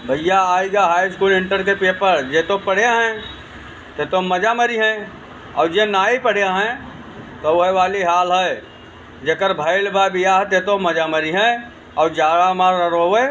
भैया आएगा हाई school inter के पेपर, जे तो पढ़े हैं ते तो मजा मरी हैं, और जे ना ही पढ़े हैं तो वह वाली हाल है। जेकर भइल बा बियाह ते तो मजा मरी हैं, और जाड़ा मार रोवे